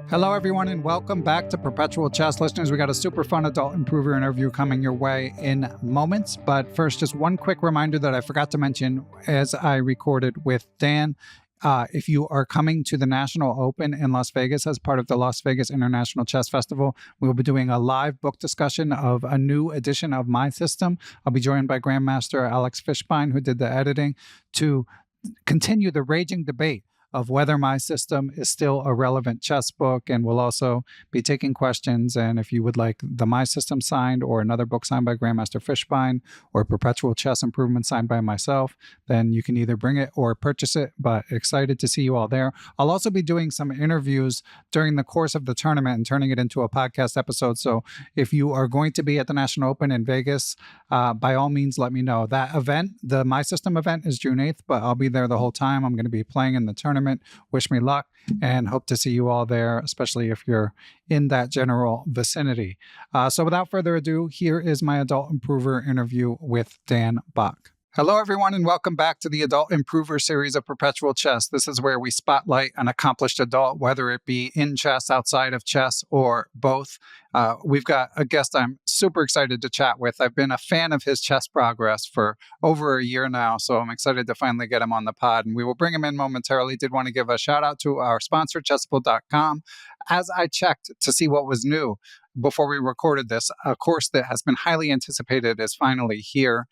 Hello, everyone, and welcome back to Perpetual Chess. Listeners, we got a super fun adult improver interview coming your way in moments. But first, just one quick reminder that I forgot to mention as I recorded with Dan. If you are coming to the National Open in Las Vegas as part of the Las Vegas International Chess Festival, we will be doing a live book discussion of a new edition of my system. I'll be joined by Grandmaster Alex Fishbein, who did the editing, to continue the raging debate of whether my system is still a relevant chess book, and we'll also be taking questions. And if you would like the My System signed or another book signed by Grandmaster Fishbein or Perpetual Chess Improvement signed by myself, then you can either bring it or purchase it, but excited to see you all there. I'll also be doing some interviews during the course of the tournament and turning it into a podcast episode. So if you are going to be at the National Open in Vegas, by all means, let me know. That event, the My System event, is June 8th, but I'll be there the whole time. I'm going to be playing in the tournament. Wish me luck and hope to see you all there, especially if you're in that general vicinity. So without further ado, here is my Adult Improver interview with Dan Bock. Hello, everyone, and welcome back to the Adult Improver series of Perpetual Chess. This is where we spotlight an accomplished adult, whether it be in chess, outside of chess, or both. We've got a guest I'm super excited to chat with. I've been a fan of his chess progress for over a year now, so I'm excited to finally get him on the pod, and we will bring him in momentarily. Did want to give a shout out to our sponsor, Chessable.com. As I checked to see what was new before we recorded this, a course that has been highly anticipated is finally here.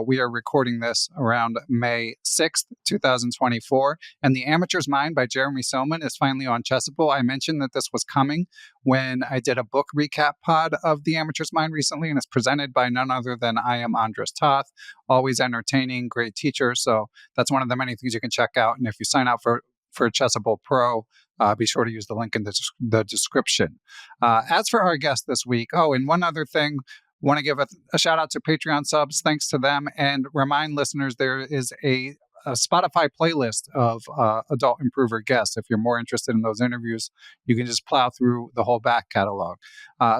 We are recording this around May 6th, 2024, and The Amateur's Mind by Jeremy Soman is finally on Chessable. I mentioned that this was coming when I did a book recap pod of The Amateur's Mind recently, and it's presented by none other than I am Andres Toth. Always entertaining, great teacher. So that's one of the many things you can check out. And if you sign up for Chessable Pro, be sure to use the link in the description. As for our guest this week, and one other thing, want to give a shout out to Patreon subs. Thanks to them, and remind listeners there is a Spotify playlist of Adult Improver guests. If you're more interested in those interviews, you can just plow through the whole back catalog.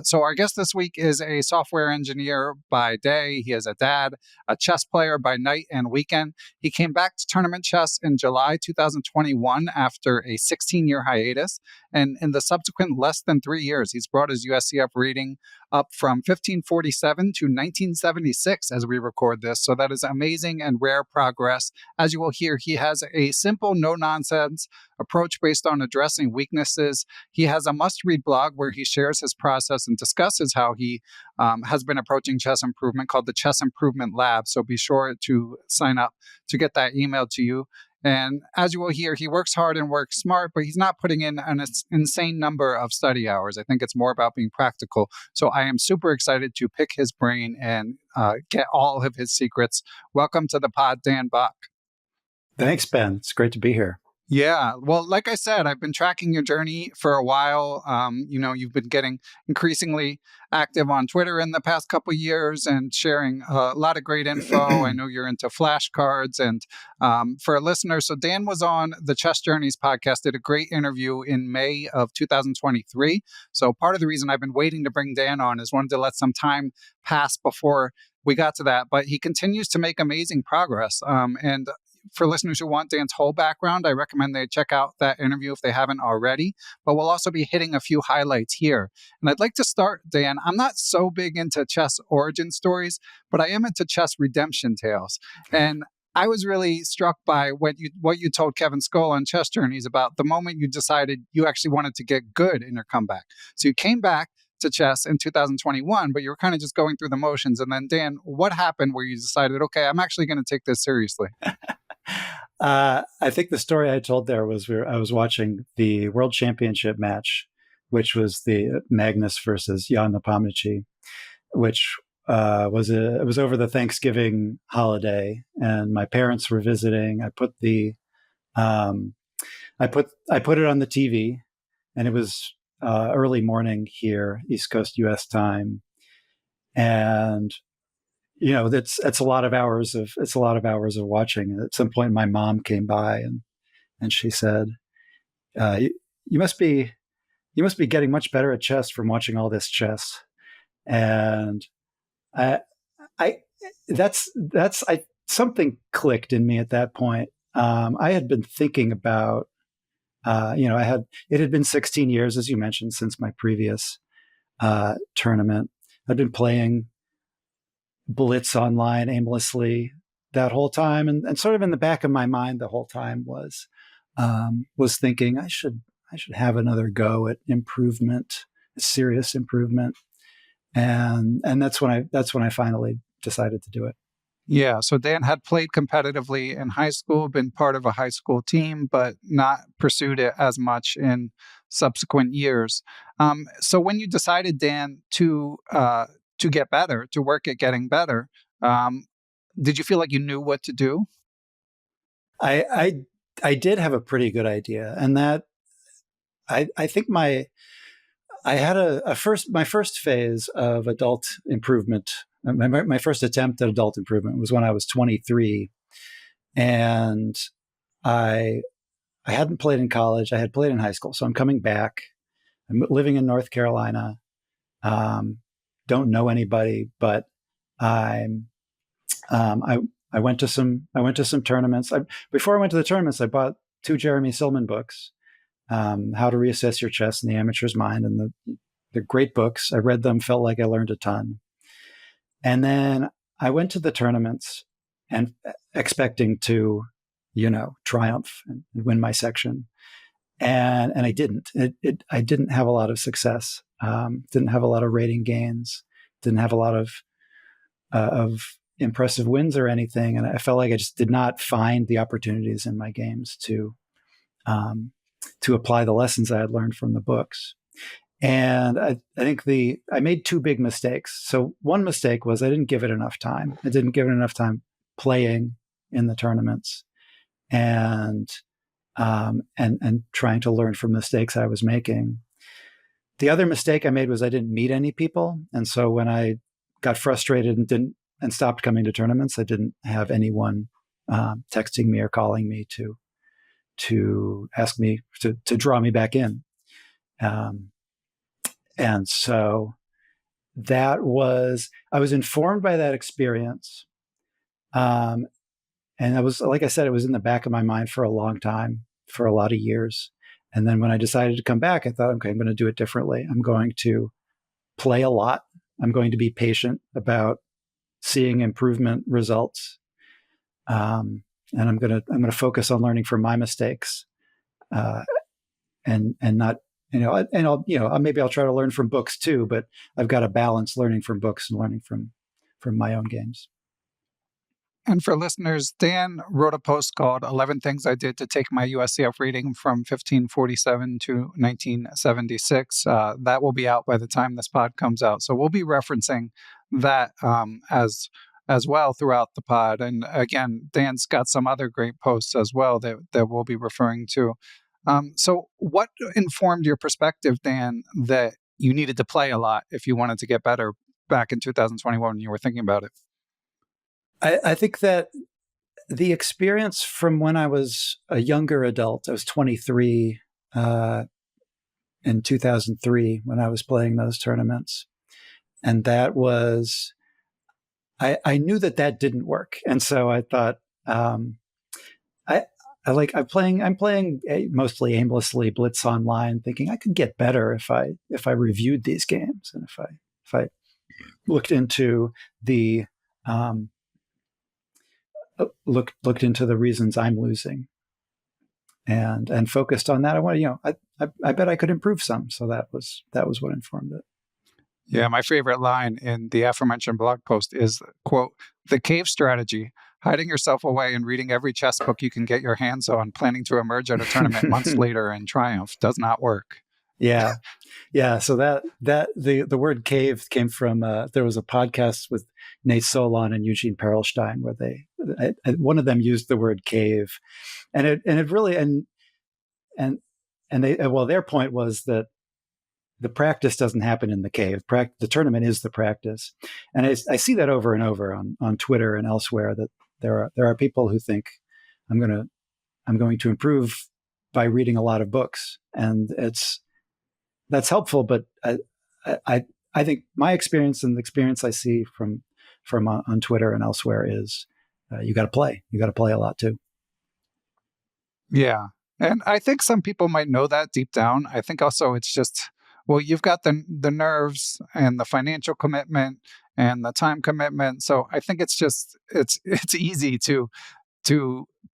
So our guest this week is a software engineer by day. He is a dad, a chess player by night and weekend. He came back to tournament chess in July 2021 after a 16-year hiatus. And in the subsequent less than 3 years, he's brought his USCF rating up from 1547 to 1976 as we record this. So that is amazing and rare progress. As you will hear, he has a simple, no-nonsense approach based on addressing weaknesses. He has a must-read blog where he shares his process and discusses how he has been approaching chess improvement called the Chess Improvement Lab. So be sure to sign up to get that emailed to you. And as you will hear, he works hard and works smart, but he's not putting in an insane number of study hours. I think it's more about being practical. So I am super excited to pick his brain and get all of his secrets. Welcome to the pod, Dan Bock. Thanks, Ben. It's great to be here. Yeah. Well, like I said, I've been tracking your journey for a while. You've been getting increasingly active on Twitter in the past couple of years and sharing a lot of great info. I know you're into flashcards. And for a listener, so Dan was on the Chess Journeys podcast, did a great interview in May of 2023. So part of the reason I've been waiting to bring Dan on is wanted to let some time pass before we got to that. But he continues to make amazing progress. And for listeners who want Dan's whole background, I recommend they check out that interview if they haven't already. But we'll also be hitting a few highlights here. And I'd like to start, Dan, I'm not so big into chess origin stories, but I am into chess redemption tales. And I was really struck by what you told Kevin Skoll on Chess Journeys about the moment you decided you actually wanted to get good in your comeback. So you came back to chess in 2021, but you were kind of just going through the motions. And then, Dan, what happened where you decided, okay, I'm actually going to take this seriously? I think the story I told there was I was watching the World Championship match, which was the Magnus versus Jan Nepomniachtchi, which it was over the Thanksgiving holiday, and my parents were visiting. I put I put it on the TV, and it was early morning here, East Coast U.S. time, and that's a lot of hours of watching. And at some point, my mom came by and she said, "You must be getting much better at chess from watching all this chess." And something clicked in me at that point. I had been thinking about it had been 16 years, as you mentioned, since my previous tournament. I'd been playing Blitz online aimlessly that whole time, and sort of in the back of my mind the whole time was thinking I should have another go at improvement, serious improvement, and that's when I finally decided to do it. Yeah, so Dan had played competitively in high school, been part of a high school team, but not pursued it as much in subsequent years. So when you decided, Dan, to get better, to work at getting better, um, did you feel like you knew what to do? I did have a pretty good idea, and that I think I had my first phase of adult improvement. My first attempt at adult improvement was when I was 23, and I hadn't played in college. I had played in high school, so I'm coming back. I'm living in North Carolina. Don't know anybody, but I'm I went to some tournaments. Before I went to the tournaments, I bought 2 Jeremy Silman books, How to Reassess Your Chess and the Amateur's Mind, and they're great books. I read them, felt like I learned a ton. And then I went to the tournaments and expecting to, triumph and win my section. And I didn't. I didn't have a lot of success. Didn't have a lot of rating gains. Didn't have a lot of impressive wins or anything. And I felt like I just did not find the opportunities in my games to apply the lessons I had learned from the books. And I think I made 2 big mistakes. So one mistake was I didn't give it enough time. I didn't give it enough time playing in the tournaments and trying to learn from mistakes I was making. The other mistake I made was I didn't meet any people. And so when I got frustrated and stopped coming to tournaments, I didn't have anyone texting me or calling me to ask me to draw me back in. And so I was informed by that experience. And I was, like I said, it was in the back of my mind for a long time, for a lot of years. And then when I decided to come back, I thought, okay, I'm going to do it differently. I'm going to play a lot. I'm going to be patient about seeing improvement results. And I'm going to focus on learning from my mistakes, and not, maybe I'll try to learn from books too, but I've got to balance learning from books and learning from my own games. And for listeners, Dan wrote a post called 11 Things I Did to Take My USCF Reading from 1547 to 1976. That will be out by the time this pod comes out. So we'll be referencing that as well throughout the pod. And again, Dan's got some other great posts as well that we'll be referring to. So what informed your perspective, Dan, that you needed to play a lot if you wanted to get better back in 2021 when you were thinking about it? I think that the experience from when I was a younger adult, I was 23 in 2003 when I was playing those tournaments. And that was, I knew that didn't work. And so I thought, I'm playing mostly aimlessly Blitz online, thinking I could get better if I reviewed these games and if I looked into the looked into the reasons I'm losing and focused on that. I bet I could improve some. So that was what informed it. Yeah, my favorite line in the aforementioned blog post is, quote, "The cave strategy, hiding yourself away and reading every chess book you can get your hands on, planning to emerge at a tournament months later in triumph, does not work." Yeah. So the word cave came from, there was a podcast with Nate Solon and Eugene Perelstein where one of them used the word cave, and it really, their point was that the practice doesn't happen in the cave. The tournament is the practice. And I see that over and over on Twitter and elsewhere, that there are people who think I'm going to improve by reading a lot of books. And that's helpful, but I think my experience and the experience I see from on Twitter and elsewhere is you got to play. You got to play a lot too. Yeah. And I think some people might know that deep down. I think also it's just, well, you've got the nerves and the financial commitment and the time commitment. So I think it's just it's easy to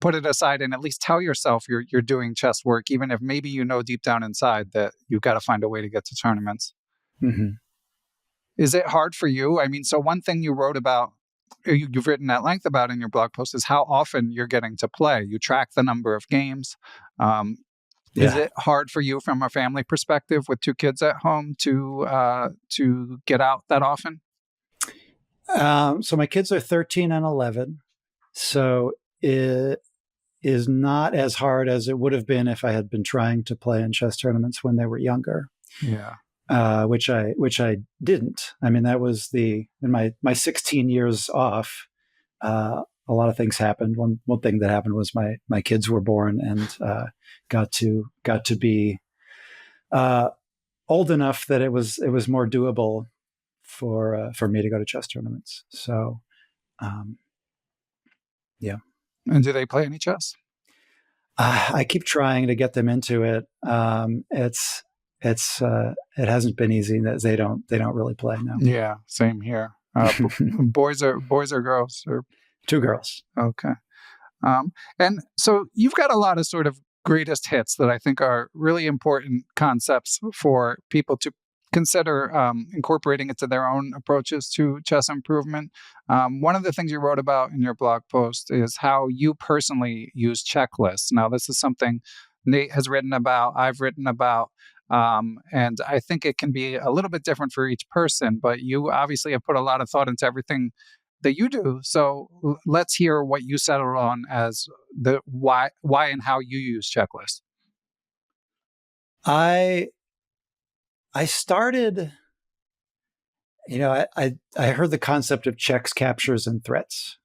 put it aside and at least tell yourself you're doing chess work, even if maybe you know deep down inside that you've got to find a way to get to tournaments. Mm-hmm. Is it hard for you? I mean, so one thing you wrote about, you've written at length about in your blog post is how often you're getting to play. You track the number of games. Um, Is Yeah. it hard for you from a family perspective with two kids at home to get out that often? So my kids are 13 and 11. So it is not as hard as it would have been if I had been trying to play in chess tournaments when they were younger. Yeah. Which I didn't. I mean, that was in my 16 years off. A lot of things happened. One thing that happened was my kids were born and got to be old enough that it was more doable for me to go to chess tournaments. So, yeah. And do they play any chess? I keep trying to get them into it. It hasn't been easy. They don't really play now. Yeah, same here. Boys are girls or Two girls. okay. And so you've got a lot of sort of greatest hits that I think are really important concepts for people to consider incorporating into their own approaches to chess improvement. One of the things you wrote about in your blog post is how you personally use checklists. Now, this is something Nate has written about, I've written about, and I think it can be a little bit different for each person, but you obviously have put a lot of thought into everything that you do. So let's hear what you settled on as the why and how you use checklists. I started, I heard the concept of checks, captures, and threats.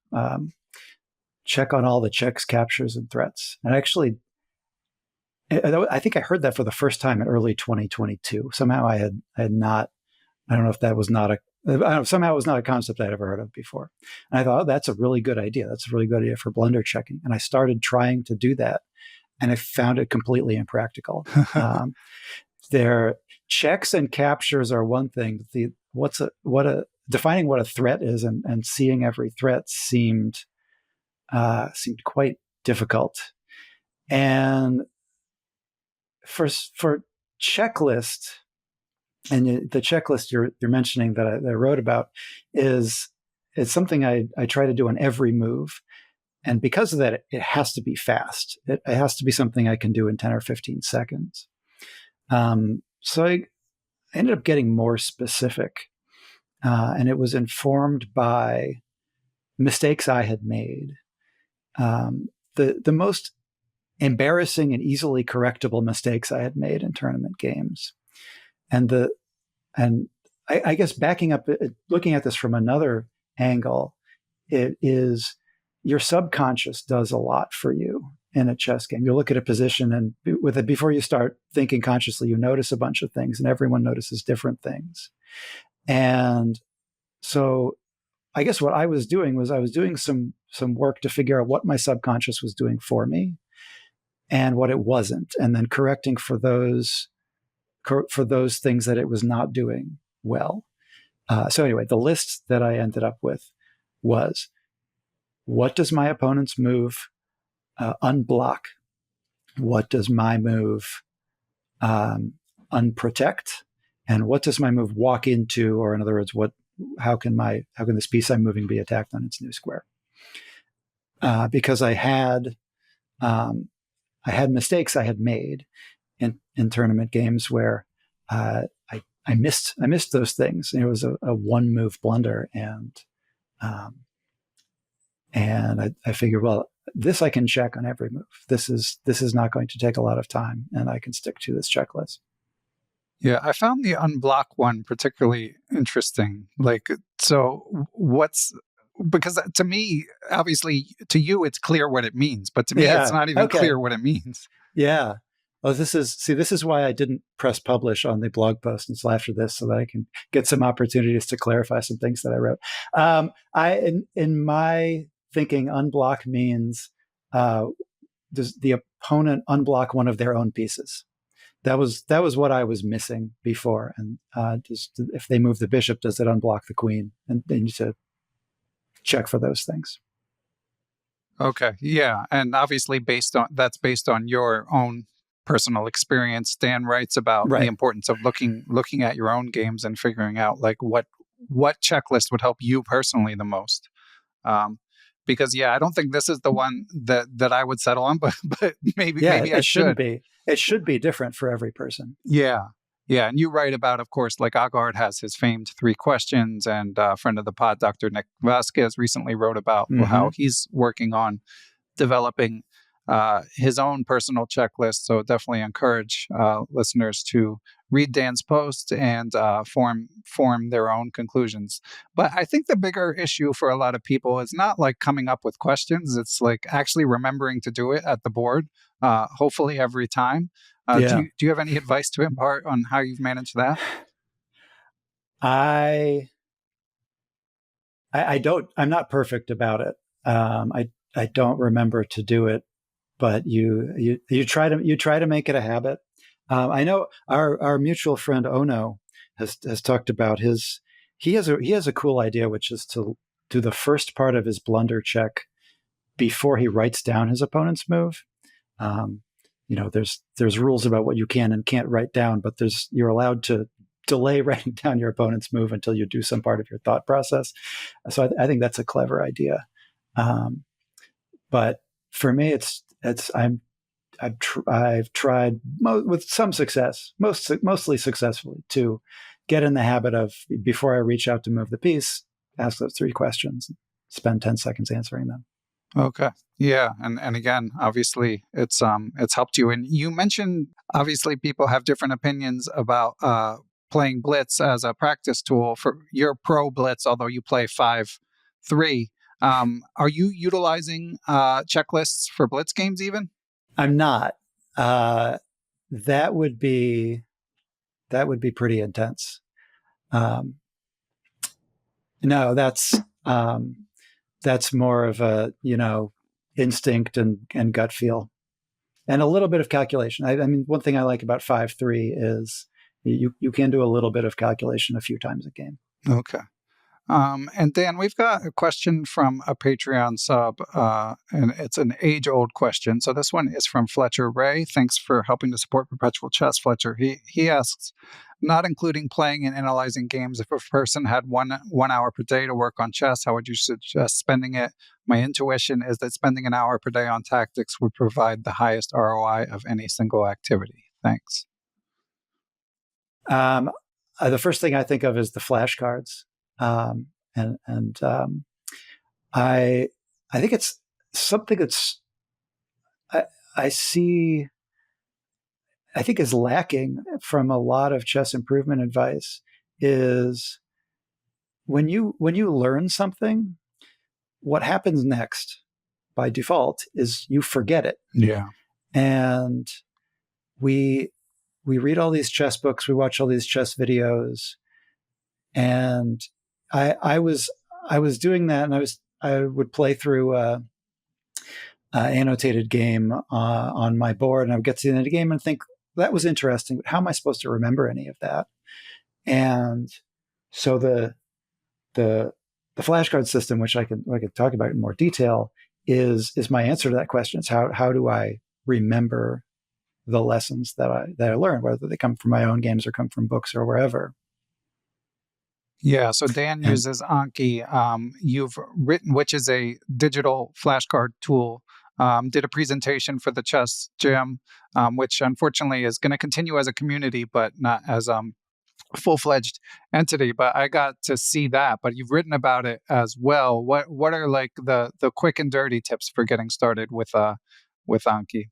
Check on all the checks, captures, and threats. And actually, I think I heard that for the first time in early 2022. Somehow I had not, I don't know if that was not somehow it was not a concept I'd ever heard of before. And I thought, oh, that's a really good idea. That's a really good idea for blunder checking. And I started trying to do that. And I found it completely impractical. Their checks and captures are one thing. Defining what a threat is and seeing every threat seemed quite difficult. And for checklist, and the checklist you're mentioning that I wrote about is something I try to do on every move. And because of that, it has to be fast. It has to be something I can do in 10 or 15 seconds. So I ended up getting more specific. And it was informed by mistakes I had made. The most embarrassing and easily correctable mistakes I had made in tournament games. And I guess backing up, looking at this from another angle, it is your subconscious does a lot for you in a chess game. You look at a position and with it, before you start thinking consciously, you notice a bunch of things and everyone notices different things. And so I guess what I was doing was I was doing some work to figure out what my subconscious was doing for me and what it wasn't, and then correcting for those things that it was not doing well. So anyway, the list that I ended up with was, what does my opponent's move unblock? What does my move unprotect? And what does my move walk into? Or in other words, how can this piece I'm moving be attacked on its new square? Because I had mistakes I had made in tournament games where I missed those things. It was a one move blunder, and I figured, well, this I can check on every move. This is not going to take a lot of time, and I can stick to this checklist. Yeah, I found the unblock one particularly interesting. Because to me, obviously, to you, it's clear what it means, but to me, it's not even clear what it means. Yeah. Well, this is why I didn't press publish on the blog post until after this, so that I can get some opportunities to clarify some things that I wrote. In my thinking, unblock means does the opponent unblock one of their own pieces? That was what I was missing before. And just if they move the bishop, does it unblock the queen? And they need to check for those things. Okay. Yeah. And obviously based on your own personal experience. Dan writes about the Right. importance of looking at your own games and figuring out like what checklist would help you personally the most. Because I don't think this is the one that I would settle on, but maybe I it shouldn't should. be. It should be different for every person. Yeah. Yeah. And you write about, of course, like Agard has his famed 3 questions, and a friend of the pod, Dr. Nick Vasquez, recently wrote about how he's working on developing his own personal checklist. So definitely encourage listeners to read Dan's post and form their own conclusions. But I think the bigger issue for a lot of people is not like coming up with questions. It's like actually remembering to do it at the board, hopefully every time. Do you have any advice to impart on how you've managed that? I don't. I'm not perfect about it. I don't remember to do it, but you try to make it a habit. I know our mutual friend Ono has talked about his. He has a cool idea, which is to do the first part of his blunder check before he writes down his opponent's move. There's rules about what you can and can't write down, but you're allowed to delay writing down your opponent's move until you do some part of your thought process. So I think that's a clever idea. But for me, I've tried with some success, mostly successfully, to get in the habit of, before I reach out to move the piece, ask those 3 questions, spend 10 seconds answering them. Okay. Yeah. And again, obviously it's helped you. And you mentioned, obviously people have different opinions about playing Blitz as a practice tool. For your pro Blitz, although you play 5-3, are you utilizing checklists for Blitz games even? I'm not. That would be pretty intense. No, that's more of a, instinct and gut feel, and a little bit of calculation. I mean, one thing I like about 5-3 is you can do a little bit of calculation a few times a game. Okay. And Dan, we've got a question from a Patreon sub, and it's an age-old question. So this one is from Fletcher Ray. Thanks for helping to support Perpetual Chess, Fletcher. He asks, not including playing and analyzing games, if a person had one hour per day to work on chess, how would you suggest spending it? My intuition is that spending an hour per day on tactics would provide the highest ROI of any single activity. Thanks. The first thing I think of is the flashcards. I think it's something that's I think is lacking from a lot of chess improvement advice is when you learn something, what happens next by default is you forget it. Yeah. And we read all these chess books, we watch all these chess videos, and I was doing that, and I would play through a annotated game on my board, and I would get to the end of the game and think, that was interesting, but how am I supposed to remember any of that? And so the flashcard system, which I could talk about in more detail, is my answer to that question. It's how do I remember the lessons that I learned, whether they come from my own games or come from books or wherever. Yeah, so Dan uses Anki. You've written, which is a digital flashcard tool, did a presentation for the Chess Gym, which unfortunately is going to continue as a community, but not as a full-fledged entity. But I got to see that. But you've written about it as well. What are like the quick and dirty tips for getting started with Anki?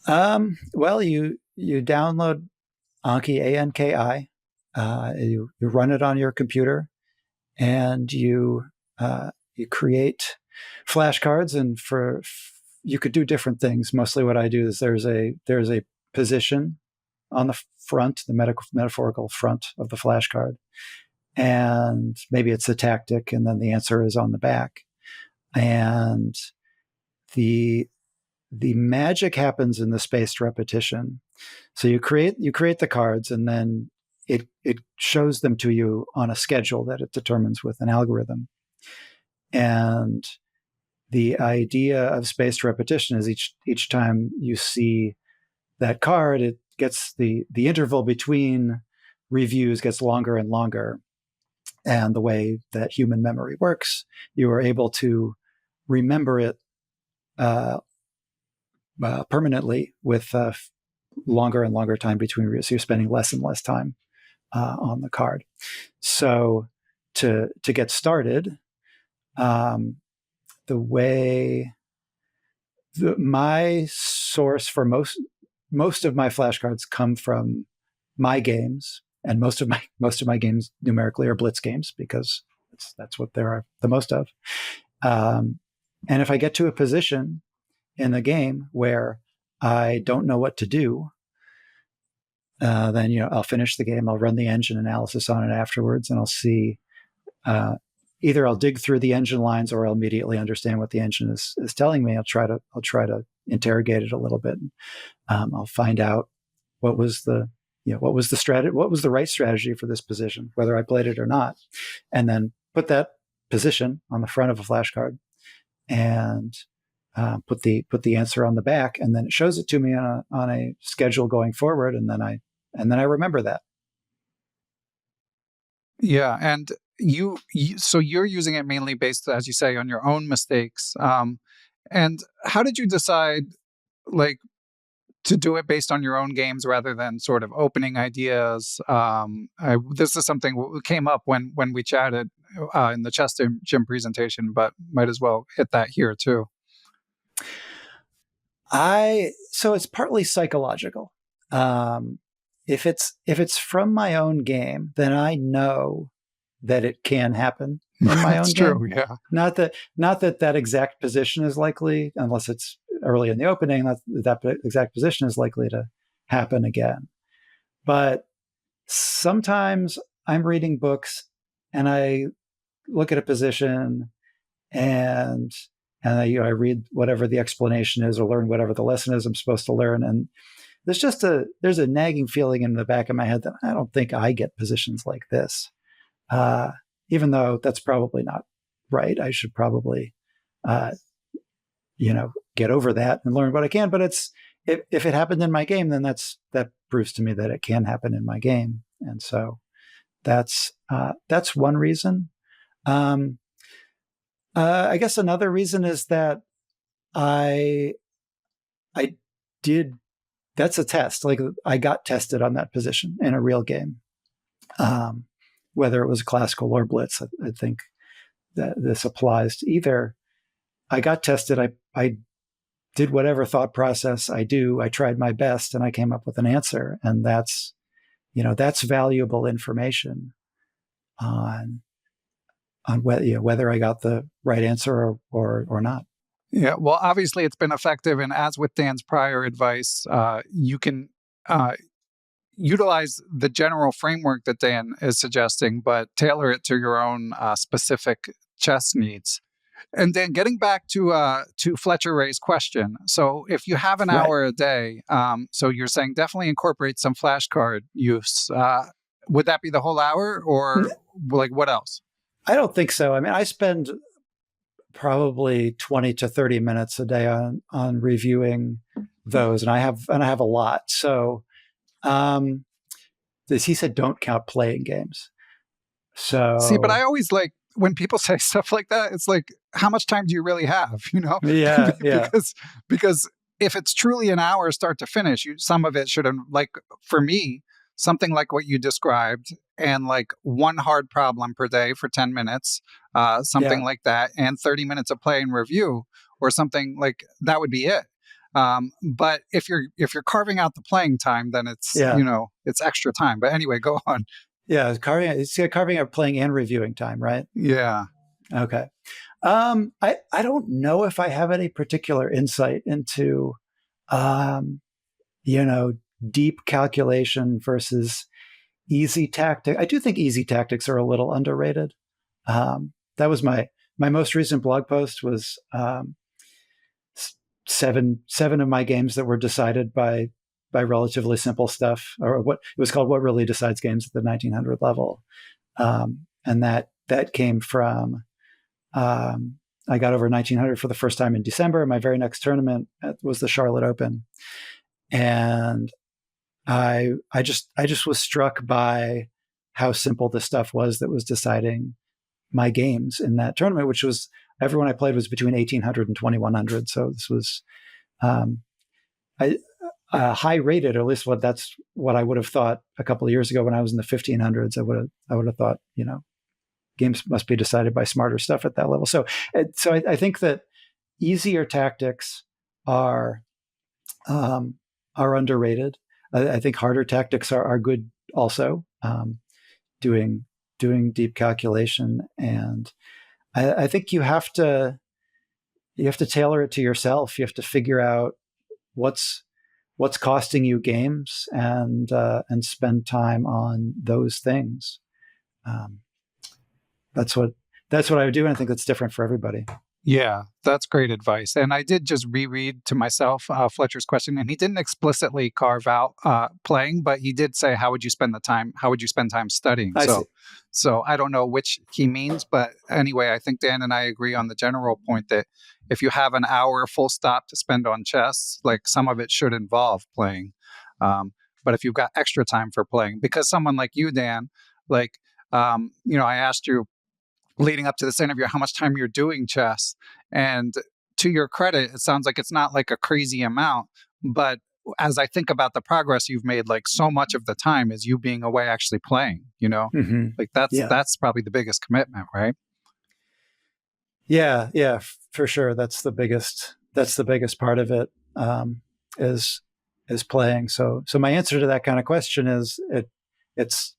Well, you download Anki, Anki. You run it on your computer, and you create flashcards. And you could do different things. Mostly, what I do is there's a position on the front, the metaphorical front of the flashcard, and maybe it's a tactic, and then the answer is on the back, and the the magic happens in the spaced repetition. So you create the cards, and then it shows them to you on a schedule that it determines with an algorithm. And the idea of spaced repetition is each time you see that card, it gets the interval between reviews gets longer and longer. And the way that human memory works, you are able to remember it permanently with longer and longer time between reviews. So you're spending less and less time on the card. So to get started, my source for most of my flashcards come from my games, and most of my games numerically are blitz games because that's what there are the most of. And if I get to a position in the game where I don't know what to do, then I'll finish the game. I'll run the engine analysis on it afterwards, and I'll see. Either I'll dig through the engine lines, or I'll immediately understand what the engine is telling me. I'll try to interrogate it a little bit. I'll find out what was the right strategy for this position, whether I played it or not, and then put that position on the front of a flashcard, and put the answer on the back, and then it shows it to me on a schedule going forward, and then I remember that. Yeah, and so you're using it mainly based, as you say, on your own mistakes. And how did you decide, like, to do it based on your own games rather than sort of opening ideas? This is something that came up when we chatted in the chess gym presentation, but might as well hit that here too. So it's partly psychological. If it's from my own game, then I know that it can happen in my own game. That's true, yeah. Not that exact position is likely, unless it's early in the opening, that exact position is likely to happen again. But sometimes I'm reading books and I look at a position and I read whatever the explanation is or learn whatever the lesson is I'm supposed to learn. And there's a nagging feeling in the back of my head that I don't think I get positions like this. Even though that's probably not right. I should probably, get over that and learn what I can. But if it happened in my game, then that proves to me that it can happen in my game. And so that's one reason. I guess another reason is that I did. That's a test. Like, I got tested on that position in a real game. Whether it was classical or blitz, I think that this applies to either. I got tested. I did whatever thought process I do. I tried my best, and I came up with an answer. And that's valuable information on whether I got the right answer or not. Yeah, well, obviously it's been effective, and as with Dan's prior advice, you can utilize the general framework that Dan is suggesting, but tailor it to your own specific chess needs. And then getting back to Fletcher Ray's question, so if you have an hour a day, so you're saying definitely incorporate some flashcard use. Would that be the whole hour, or like what else? I don't think so. I mean, I spend probably 20 to 30 minutes a day on reviewing those, and I have a lot. So, he said, don't count playing games. So see, but I always like when people say stuff like that. It's like, how much time do you really have? Yeah. because if it's truly an hour start to finish, some of it should have, like, for me, something like what you described, and like one hard problem per day for 10 minutes, something like that, and 30 minutes of play and review, or something like that would be it. But if you're carving out the playing time, then it's it's extra time. But anyway, go on. Yeah, carving out playing and reviewing time, right? Yeah. Okay. I don't know if I have any particular insight into deep calculation versus easy tactic. I do think easy tactics are a little underrated. That was my most recent blog post was seven of my games that were decided by relatively simple stuff, or what it was called what really decides games at the 1900 level. And that came from I got over 1900 for the first time in December. My very next tournament was the Charlotte Open, and I just was struck by how simple the stuff was that was deciding my games in that tournament, which was everyone I played was between 1800 and 2100. So this was high rated, or at least that's what I would have thought a couple of years ago when I was in the 1500s. I would have thought, games must be decided by smarter stuff at that level. So I think that easier tactics are underrated. I think harder tactics are good also. Doing deep calculation, and I think you have to tailor it to yourself. You have to figure out what's costing you games and spend time on those things. That's what I would do, and I think that's different for everybody. Yeah, that's great advice. And I did just reread to myself Fletcher's question, and he didn't explicitly carve out playing, but he did say, "How would you spend the time? How would you spend time studying?" So I don't know which he means, but anyway, I think Dan and I agree on the general point that if you have an hour full stop to spend on chess, like some of it should involve playing. But if you've got extra time for playing, because someone like you, Dan, like I asked you leading up to this interview how much time you're doing chess, and to your credit, it sounds like it's not like a crazy amount, but as I think about the progress you've made, like so much of the time is you being away actually playing, Mm-hmm. like that's probably the biggest commitment, right? Yeah, for sure. That's the biggest part of it, is playing. So my answer to that kind of question is it's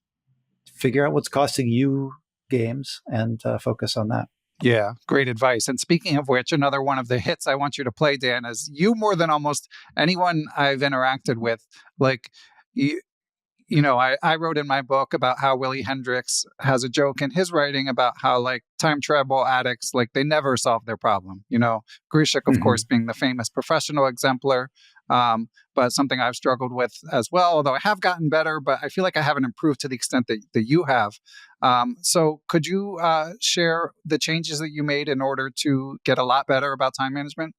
figure out what's costing you games and focus on that. Yeah, great advice. And speaking of which, another one of the hits I want you to play, Dan, is you more than almost anyone I've interacted with. Like, I wrote in my book about how Willie Hendricks has a joke in his writing about how like time travel addicts, like they never solve their problem. Grishik, of course, being the famous professional exemplar, but something I've struggled with as well, although I have gotten better, but I feel like I haven't improved to the extent that you have. So could you share the changes that you made in order to get a lot better about time management?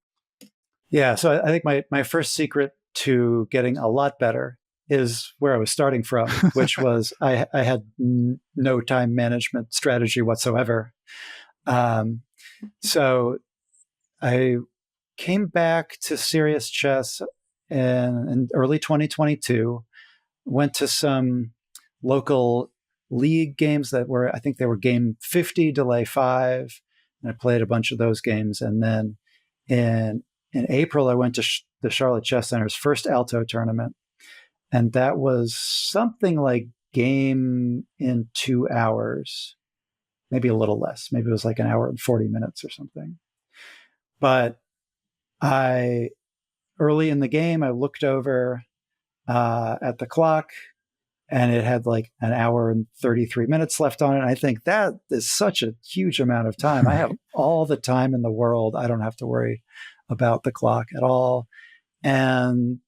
Yeah, so I think my first secret to getting a lot better is where I was starting from, which was I had no time management strategy whatsoever. So I came back to serious chess in early 2022, went to some local league games that were, I think they were game 50, delay 5, and I played a bunch of those games. And then in April, I went to the Charlotte Chess Center's first Alto tournament. And that was something like game in 2 hours, maybe a little less. Maybe it was like an hour and 40 minutes or something. But early in the game, I looked over at the clock, and it had like an hour and 33 minutes left on it. And I think that is such a huge amount of time. I have all the time in the world. I don't have to worry about the clock at all. And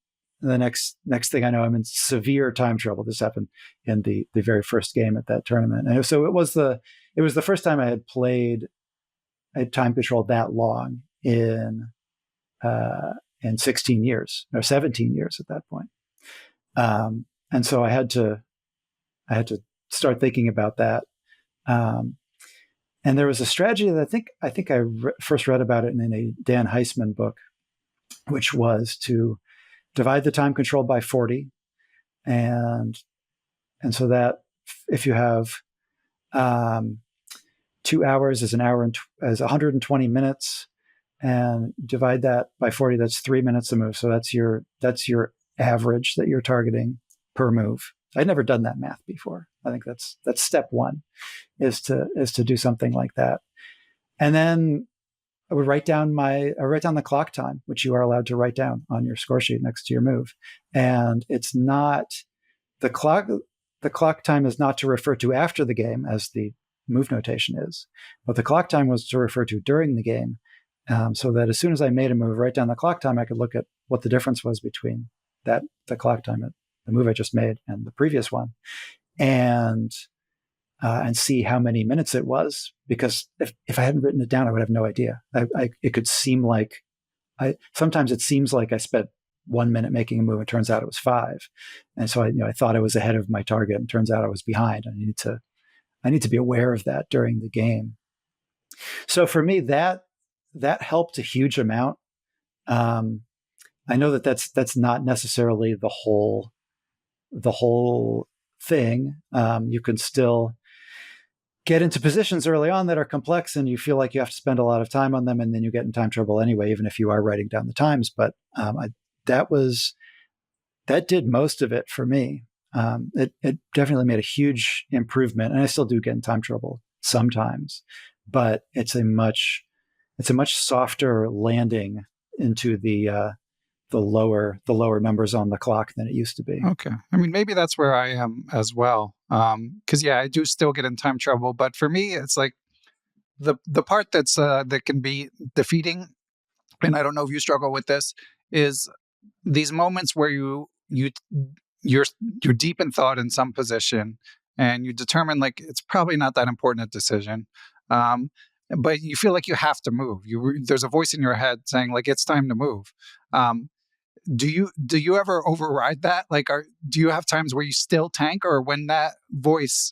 the next thing I know, I'm in severe time trouble. This happened in the very first game at that tournament. And so it was the first time I had time controlled that long in 16 years or 17 years at that point. And so I had to start thinking about that. And there was a strategy that I think I first read about it in a Dan Heisman book, which was to divide the time control by 40. And so that if you have 2 hours is as 120 minutes, and divide that by 40, that's 3 minutes a move. So that's your average that you're targeting per move. I'd never done that math before. I think that's step one, is to do something like that. And then I would write down the clock time, which you are allowed to write down on your score sheet next to your move. And it's not the clock time is not to refer to after the game as the move notation is, but the clock time was to refer to during the game. so that as soon as I made a move, write down the clock time, I could look at what the difference was between the clock time at the move I just made and the previous one, and see how many minutes it was. Because if I hadn't written it down, I would have no idea. It could seem like sometimes it seems like I spent 1 minute making a move. It turns out it was 5, and so I thought I was ahead of my target, and turns out I was behind. I need to be aware of that during the game. So for me, that helped a huge amount. I know that's not necessarily the whole thing. You can still get into positions early on that are complex, and you feel like you have to spend a lot of time on them, and then you get in time trouble anyway, even if you are writing down the times. But that did most of it for me. It definitely made a huge improvement, and I still do get in time trouble sometimes, but it's a much softer landing into the lower numbers on the clock than it used to be. Okay. I mean, maybe that's where I am as well. Because I do still get in time trouble, but for me, it's like the part that's that can be defeating, and I don't know if you struggle with this, is these moments where you're deep in thought in some position, and you determine like it's probably not that important a decision, but you feel like you have to move. There's a voice in your head saying like it's time to move. Do you ever override that? Like, do you have times where you still tank, or when that voice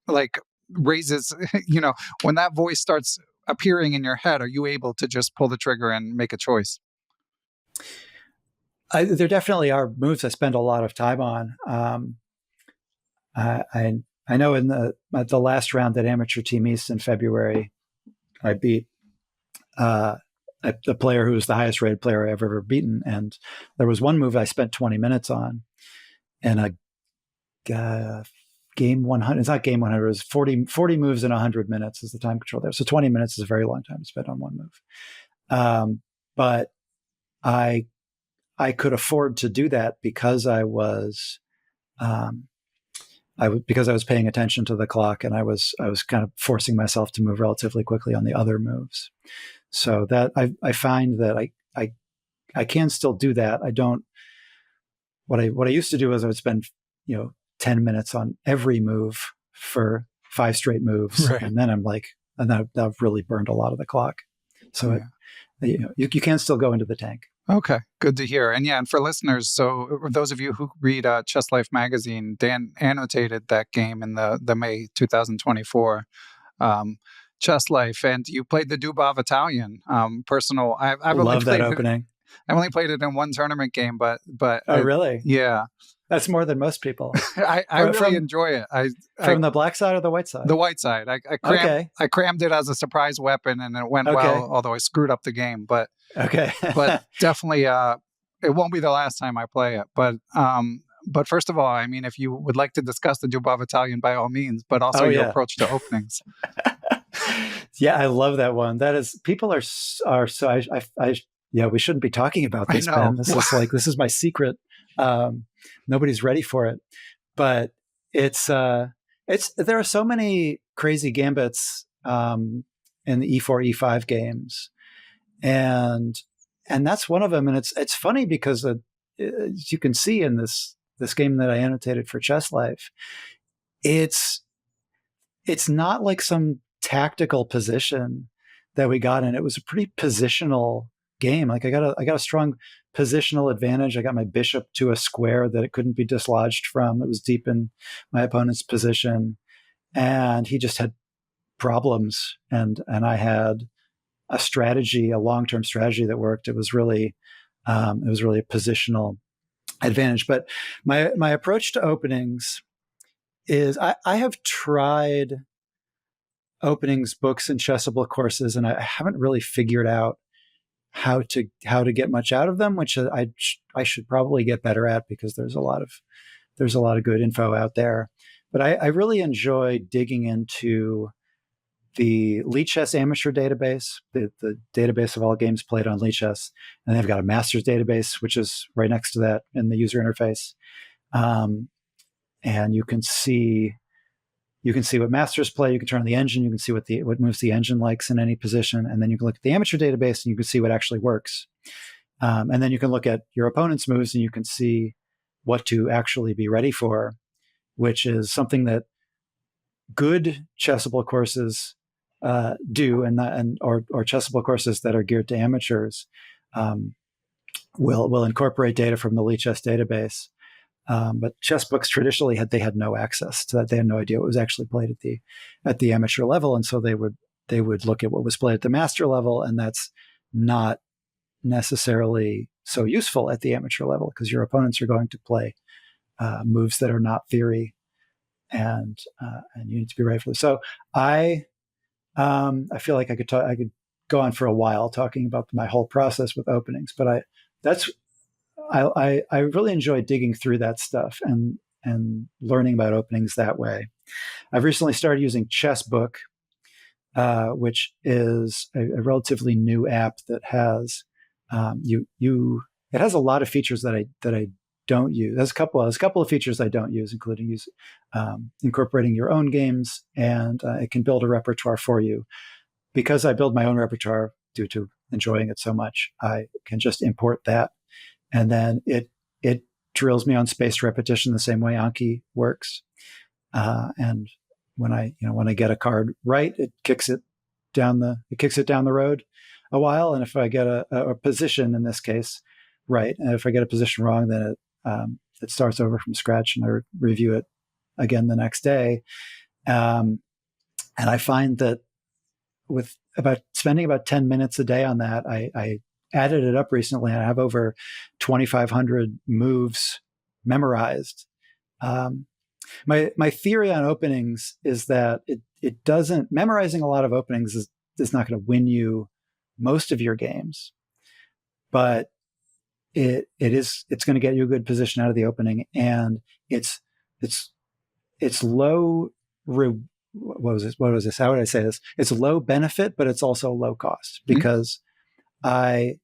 like raises, when that voice starts appearing in your head, are you able to just pull the trigger and make a choice? There definitely are moves I spend a lot of time on. I know in the last round at Amateur Team East in February, I beat the player who was the highest rated player I've ever beaten. And there was one move I spent 20 minutes on, and a game 100, it's not game 100, it was 40 moves in 100 minutes is the time control there. So 20 minutes is a very long time to spend on one move. But I could afford to do that because I was paying attention to the clock, and I was kind of forcing myself to move relatively quickly on the other moves. So that I find that I can still do that. I don't. What I used to do is I would spend 10 minutes on every move for 5 straight moves, right. And then I've really burned a lot of the clock. So you can still go into the tank. Okay, good to hear. And for listeners, so those of you who read Chess Life magazine, Dan annotated that game in the May 2024 Chess Life, and you played the Dubov Italian. Personal, I've love that opening. I've only played it in one tournament game, but really? Yeah, that's more than most people. I really enjoy it. From the black side or the white side? The white side. I crammed it as a surprise weapon, and it went well. Although I screwed up the game, but but definitely, it won't be the last time I play it. But first of all, I mean, if you would like to discuss the Dubov Italian, by all means, but also your approach to openings. Yeah, I love that one. That is, people are so. We shouldn't be talking about this, Ben. This is my secret. Nobody's ready for it, but there are so many crazy gambits in the E4, E5 games, and that's one of them. And it's funny because as you can see in this game that I annotated for Chess Life, it's not like some tactical position that we got in. It was a pretty positional game. Like I got a strong positional advantage. I got my bishop to a square that it couldn't be dislodged from. It was deep in my opponent's position, and he just had problems. And I had a long-term strategy that worked. It was really a positional advantage. But my approach to openings is I have tried openings books and chessable courses, and I haven't really figured out how to get much out of them, which I should probably get better at, because there's a lot of good info out there. But I really enjoy digging into the Lichess amateur database, the database of all games played on Lichess, and they've got a masters database, which is right next to that in the user interface. And you can see you can see what masters play. You can turn on the engine. You can see what moves the engine likes in any position. And then you can look at the amateur database and you can see what actually works. And then you can look at your opponent's moves and you can see what to actually be ready for, which is something that good chessable courses do, or chessable courses that are geared to amateurs will incorporate data from the Lichess database. But chess books traditionally had no access to that. They had no idea what was actually played at the amateur level, and so they would look at what was played at the master level, and that's not necessarily so useful at the amateur level because your opponents are going to play moves that are not theory, and you need to be ready for this. So I feel like I could go on for a while talking about my whole process with openings, but I really enjoy digging through that stuff and learning about openings that way. I've recently started using Chessbook, which is a relatively new app that has it has a lot of features that I don't use. There's a couple of features I don't use, including incorporating your own games, and it can build a repertoire for you. Because I build my own repertoire due to enjoying it so much, I can just import that, and then it drills me on spaced repetition the same way Anki works. And when I get a card right, it kicks it down the road a while, and if I get a position in this case right, and if I get a position wrong, then it starts over from scratch, and I review it again the next day. And I find that with spending about 10 minutes a day on that, I added it up recently, and I have over 2,500 moves memorized. My theory on openings is that it doesn't, memorizing a lot of openings is not going to win you most of your games, but it's going to get you a good position out of the opening, and it's low. What was this? How would I say this? It's low benefit, but it's also low cost because I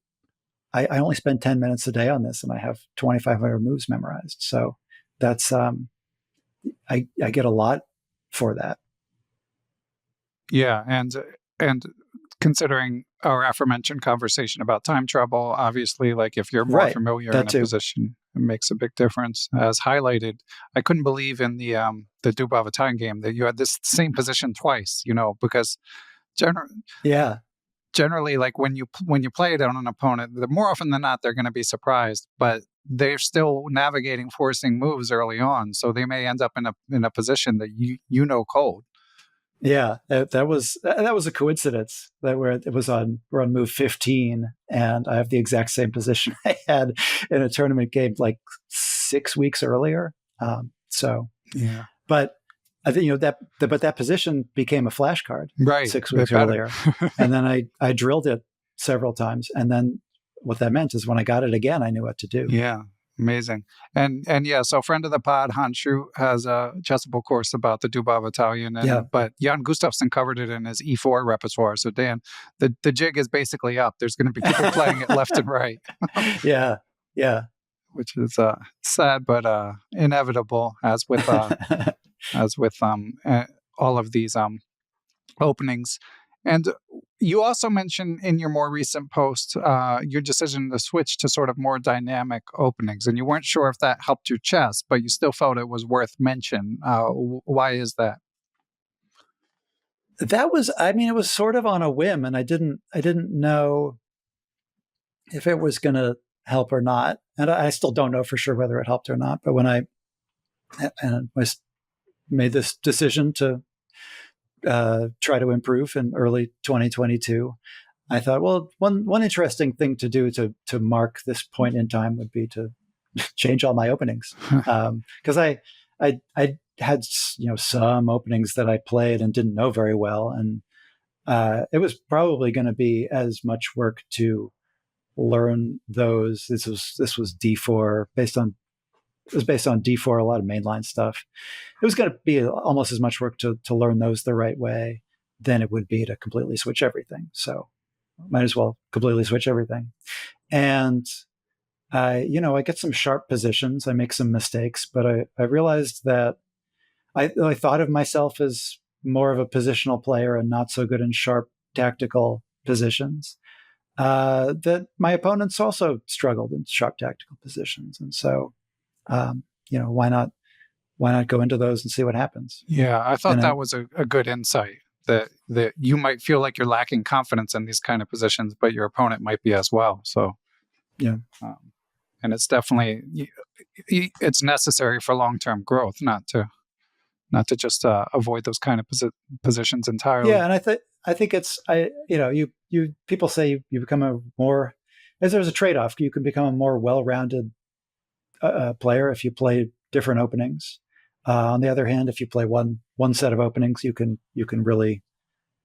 only spend 10 minutes a day on this, and I have 2,500 moves memorized. So that's I get a lot for that. Yeah, and considering our aforementioned conversation about time trouble, obviously, like if you're more familiar in a position, it makes a big difference. As highlighted, I couldn't believe in the Dubov Italian game that you had this same position twice. Because generally, like when you play it on an opponent, more often than not, they're going to be surprised, but they're still navigating forcing moves early on, so they may end up in a position that you know cold. Yeah, that was a coincidence that we're on move 15, and I have the exact same position I had in a tournament game like 6 weeks earlier. So yeah, but I think that position became a flashcard 6 weeks earlier, and then I drilled it several times, and then what that meant is when I got it again, I knew what to do. Yeah. Amazing. And yeah, so friend of the pod, Hanshu, has a chessable course about the Dubov Italian, but Jan Gustafsson covered it in his E4 repertoire. So Dan, the jig is basically up. There's going to be people playing it left and right. Yeah. Which is sad, but inevitable, as with all of these openings. And you also mentioned in your more recent post your decision to switch to sort of more dynamic openings, and you weren't sure if that helped your chess, but you still felt it was worth mention. Why is that? That was, it was sort of on a whim, and I didn't know if it was going to help or not, and I still don't know for sure whether it helped or not. But when I made this decision to try to improve in early 2022, I thought, well, one interesting thing to do to mark this point in time would be to change all my openings, because I had some openings that I played and didn't know very well, and it was probably going to be as much work to learn those. This was D4 based on D4, a lot of mainline stuff. It was going to be almost as much work to learn those the right way than it would be to completely switch everything. So might as well completely switch everything. And I get some sharp positions. I make some mistakes, but I realized that I thought of myself as more of a positional player and not so good in sharp tactical positions. That my opponents also struggled in sharp tactical positions, and so why not go into those and see what happens? Yeah, I thought And that was a good insight, that you might feel like you're lacking confidence in these kind of positions, but your opponent might be as well. So, yeah, and it's definitely, it's necessary for long-term growth, not to just avoid those kind of positions entirely. yeah, and I think it's you people say you become a more, as there's a trade-off. You can become a more well-rounded player if you play different openings. On the other hand, if you play one set of openings, you can really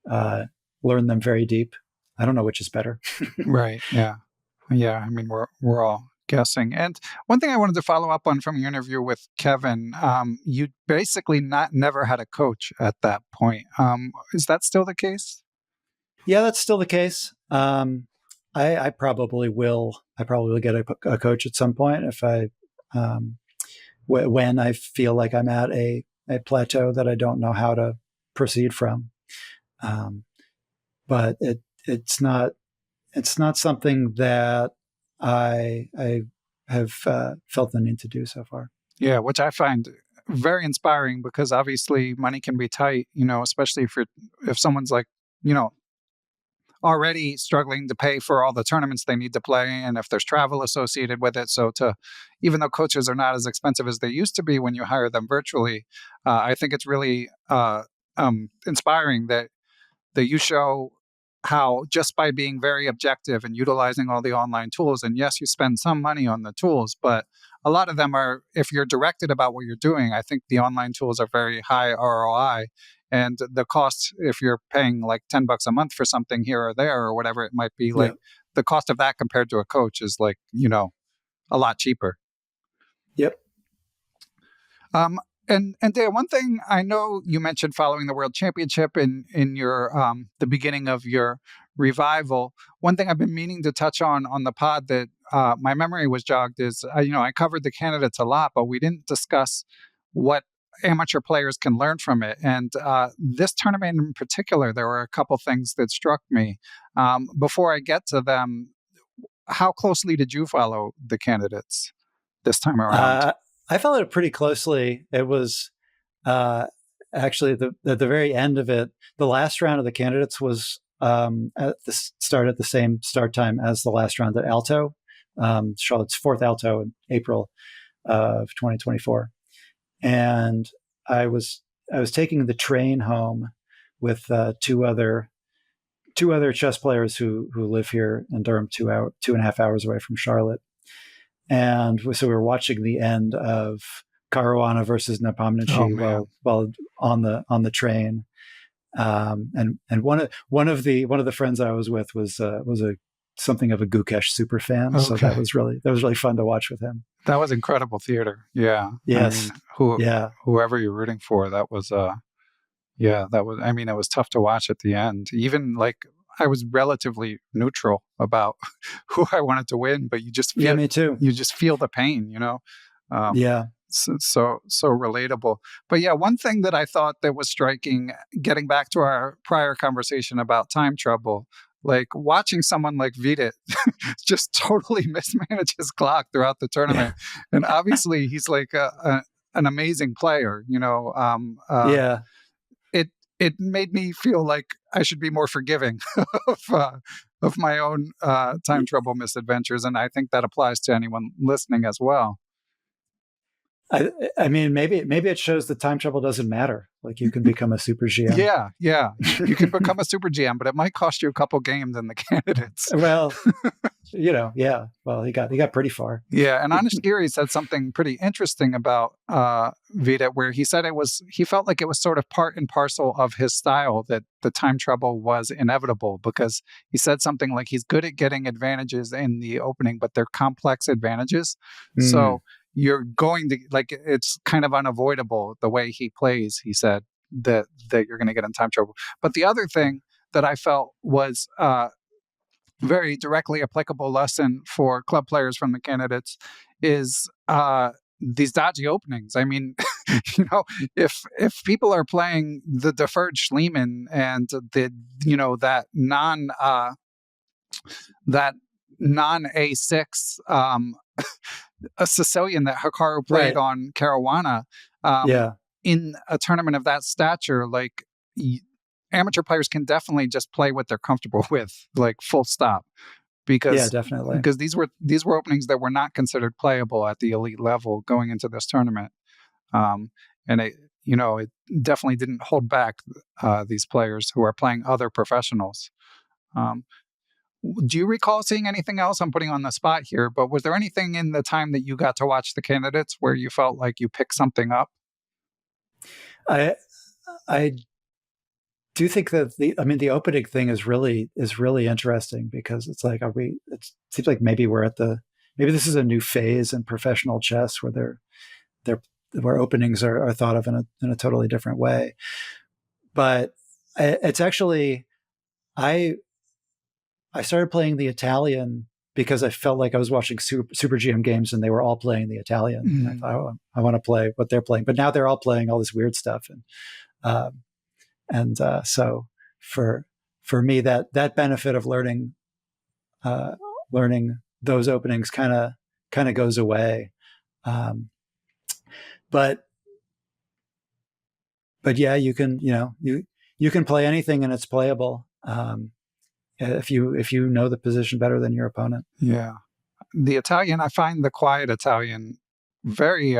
learn them very deep. I don't know which is better. Right. Yeah. Yeah. I mean, we're all guessing. And one thing I wanted to follow up on from your interview with Kevin, you basically never had a coach at that point. Is that still the case? Yeah, that's still the case. I probably will. I probably will get a coach at some point if when I feel like I'm at a plateau that I don't know how to proceed from. But it's not something that I have felt the need to do so far. Yeah, which I find very inspiring, because obviously money can be tight, especially if someone's like, already struggling to pay for all the tournaments they need to play, and if there's travel associated with it. So even though coaches are not as expensive as they used to be when you hire them virtually, I think it's really inspiring that you show how, just by being very objective and utilizing all the online tools, and yes, you spend some money on the tools, but a lot of them are, if you're directed about what you're doing, I think the online tools are very high ROI. And the cost, if you're paying like $10 a month for something here or there or whatever it might be, like the cost of that compared to a coach is like, a lot cheaper. Yep. And Dave, one thing I know you mentioned following the World Championship in your the beginning of your revival. One thing I've been meaning to touch on the pod that my memory was jogged is, I covered the candidates a lot, but we didn't discuss what amateur players can learn from it. And this tournament in particular, there were a couple things that struck me. Before I get to them, how closely did you follow the candidates this time around? I followed it pretty closely. It was actually at the very end of it. The last round of the candidates was at the same start time as the last round at Alto, Charlotte's fourth Alto in April of 2024. And I was taking the train home with two other chess players who live here in Durham, 2.5 hours away from Charlotte. And so we were watching the end of Caruana versus Nepomniachtchi while on the train. And one of the friends I was with was something of a Gukesh super fan. Okay. So that was really fun to watch with him. That was incredible theater. Yeah. Yes. Whoever you're rooting for, that was it was tough to watch at the end. Even like, I was relatively neutral about who I wanted to win, but you just feel, me too. You just feel the pain, So relatable. But yeah, one thing that I thought that was striking, getting back to our prior conversation about time trouble, like watching someone like Vidit just totally mismanage his clock throughout the tournament. Yeah. And obviously he's like an amazing player, It made me feel like I should be more forgiving of my own time trouble misadventures, and I think that applies to anyone listening as well. I mean, maybe it shows that time trouble doesn't matter. Like, you can become a super GM. Yeah, you can become a super GM, but it might cost you a couple games in the candidates. Well, yeah. Well, he got pretty far. Yeah, and Anish Giri said something pretty interesting about Vidit, where he said he felt like it was sort of part and parcel of his style, that the time trouble was inevitable, because he said something like he's good at getting advantages in the opening, but they're complex advantages. So you're going to, like, it's kind of unavoidable the way he plays, he said, that you're going to get in time trouble. But the other thing that I felt was very directly applicable lesson for club players from the candidates is these dodgy openings. I mean, you know, if people are playing the deferred Schliemann and that non A6 a Sicilian that Hikaru played Right. on Caruana, um, Yeah. in a tournament of that stature, like amateur players can definitely just play what they're comfortable with, like full stop. Yeah, Because definitely. these were openings that were not considered playable at the elite level going into this tournament, and it definitely didn't hold back these players who are playing other professionals. Um, do you recall seeing anything else? I'm putting you on the spot here, but was there anything in the time that you got to watch the candidates where you felt like you picked something up? I I do think that the opening thing is really interesting, because it's like, it seems like maybe maybe this is a new phase in professional chess where they're where openings are thought of in a totally different way. But it's actually, I started playing the Italian because I felt like I was watching Super GM games and they were all playing the Italian. Mm-hmm. And I thought, oh, I want to play what they're playing. But now they're all playing all this weird stuff. So for me, that benefit of learning those openings kind of goes away. But yeah, you can play anything and it's playable. If you know the position better than your opponent. Yeah. The Italian, I find the quiet Italian very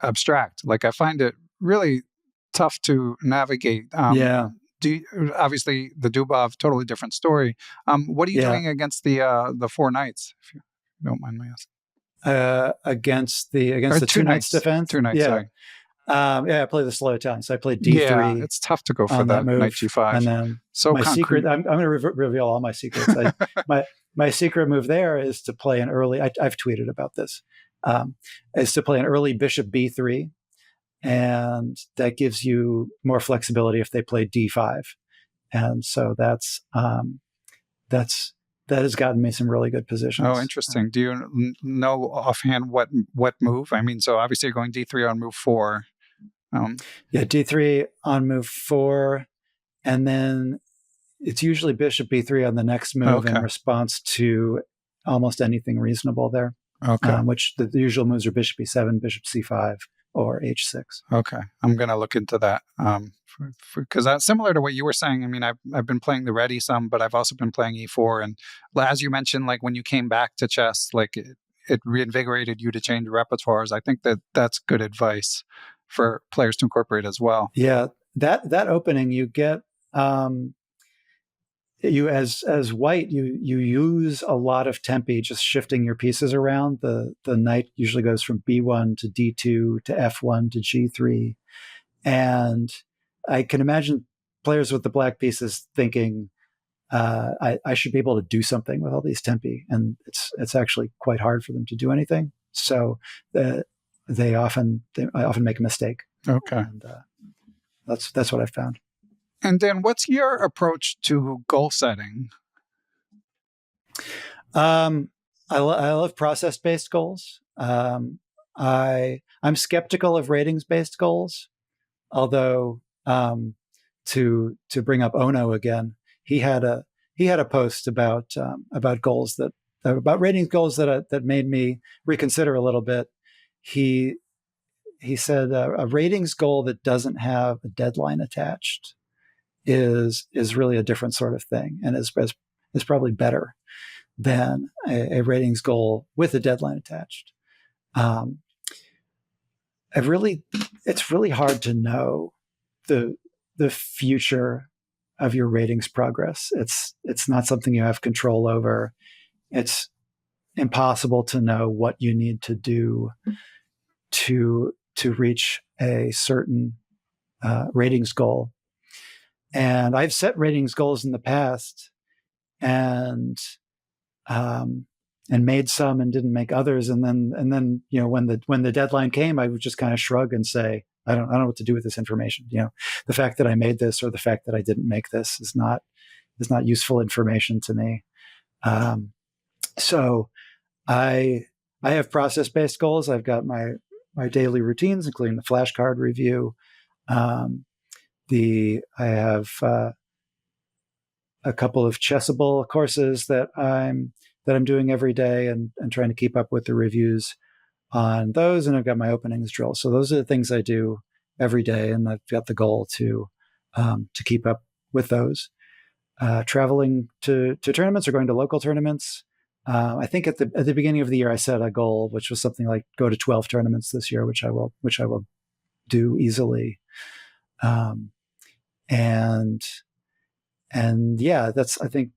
abstract. Like, I find it really tough to navigate. Yeah. Obviously the Dubov, totally different story. What are you doing against the four knights, if you don't mind my asking? Against the two knights defense? Two knights, yeah. sorry. I play the slow Italian. So I played D3. Yeah, it's tough to go for that move, knight G5. And then so my concrete. secret, I'm going to reveal all my secrets. My secret move there is to play an early, I've tweeted about this, is to play an early bishop B3. And that gives you more flexibility if they play D5. And so that has gotten me some really good positions. Oh, interesting. Do you know offhand what move? I mean, so obviously you're going D3 on move 4. Yeah, D3 on move 4, and then it's usually bishop B3 on the next move in response to almost anything reasonable there. Okay. Which the usual moves are bishop B7, bishop C5, or H6. Okay, I'm going to look into that because that's similar to what you were saying. I mean, I've been playing the ready some, but I've also been playing E4, and as you mentioned, like when you came back to chess, like it reinvigorated you to change repertoires. I think that's good advice for players to incorporate as well. Yeah, that opening you get, you as white, you use a lot of tempi just shifting your pieces around. The knight usually goes from B1 to D2 to F1 to G3, and I can imagine players with the black pieces thinking, I should be able to do something with all these tempi, and it's actually quite hard for them to do anything. So I often make a mistake. Okay, and that's what I found. And Dan, what's your approach to goal setting? I love process-based goals. I'm skeptical of ratings-based goals, although to bring up Ono again, he had a post about goals about ratings goals that made me reconsider a little bit. He said a ratings goal that doesn't have a deadline attached is really a different sort of thing, and is probably better than a ratings goal with a deadline attached. It's really hard to know the future of your ratings progress. It's not something you have control over. It's impossible to know what you need to do to reach a certain ratings goal. And I've set ratings goals in the past, and made some and didn't make others. And then when the deadline came, I would just kind of shrug and say, I don't know what to do with this information. The fact that I made this or the fact that I didn't make this is not useful information to me. So I have process-based goals. I've got my my daily routines, including the flashcard review. I have a couple of Chessable courses that I'm doing every day, and trying to keep up with the reviews on those. And I've got my openings drill. So those are the things I do every day, and I've got the goal to keep up with those. Traveling to tournaments or going to local tournaments. I think at the beginning of the year I set a goal, which was something like go to 12 tournaments this year, which I will do easily. And yeah, that's, I think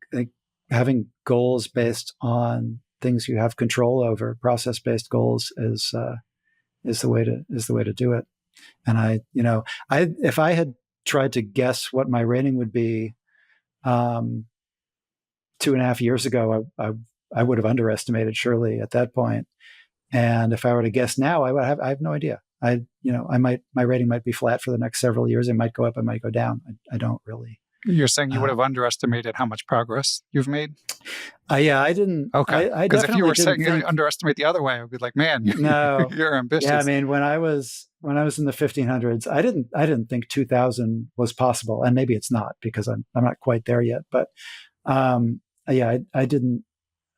having goals based on things you have control over, process-based goals is the way to do it. And if I had tried to guess what my rating would be 2.5 years ago, I would have underestimated Shirley at that point. And if I were to guess now, I have no idea. My rating might be flat for the next several years. It might go up, it might go down. I don't really. You're saying you would have underestimated how much progress you've made? Yeah, I didn't. Okay. Because if you were saying you underestimate the other way, I would be like, man, no, you're ambitious. Yeah, I mean, when I was in the 1500s, I didn't think 2000 was possible, and maybe it's not because I'm not quite there yet. But yeah, I didn't.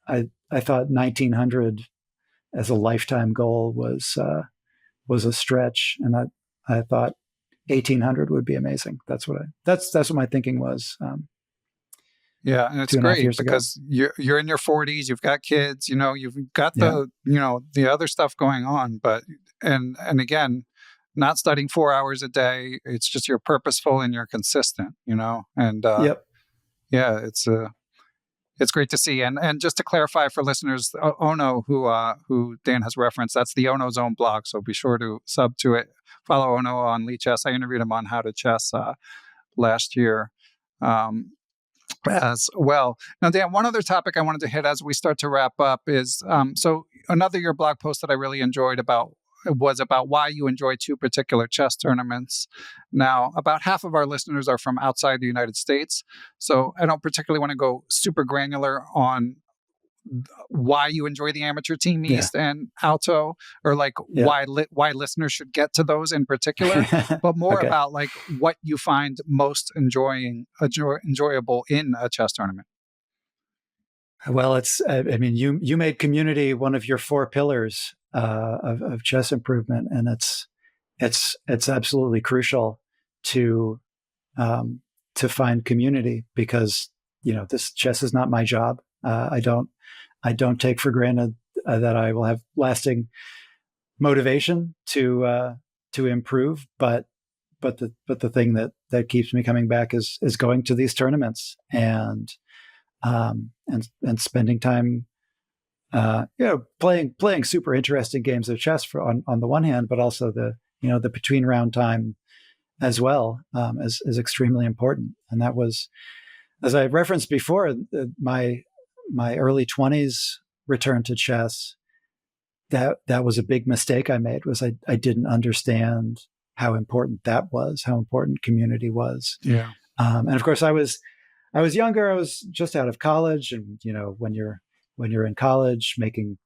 I thought 1900 as a lifetime goal was a stretch, and I thought 1800 would be amazing. That's what my thinking was. Yeah, and it's great because you're in your 40s, you've got kids, you've got the other stuff going on, but and again, not studying 4 hours a day. It's just you're purposeful and you're consistent, and yep. Yeah, it's great to see. And just to clarify for listeners, Ono, who Dan has referenced, that's the Ono Zone blog. So be sure to sub to it. Follow Ono on Lee Chess. I interviewed him on How to Chess last year as well. Now, Dan, one other topic I wanted to hit as we start to wrap up is, so another your blog post that I really enjoyed was about why you enjoy two particular chess tournaments. Now, about half of our listeners are from outside the United States, so I don't particularly want to go super granular on why you enjoy the Amateur Team East and Alto, or why listeners should get to those in particular, but more about like what you find most enjoyable in a chess tournament. Well, it's you made community one of your 4 pillars of chess improvement, and it's absolutely crucial to find community, because this chess is not my job. I don't take for granted that I will have lasting motivation to improve, but the thing that keeps me coming back is going to these tournaments and spending time playing super interesting games of chess on the one hand, but also the between round time as well is extremely important. And that was, as I referenced before, my early 20s return to chess. That was a big mistake I made. Was I didn't understand how important that was, how important community was. Yeah. And of course I was younger. I was just out of college, and when you're in college, making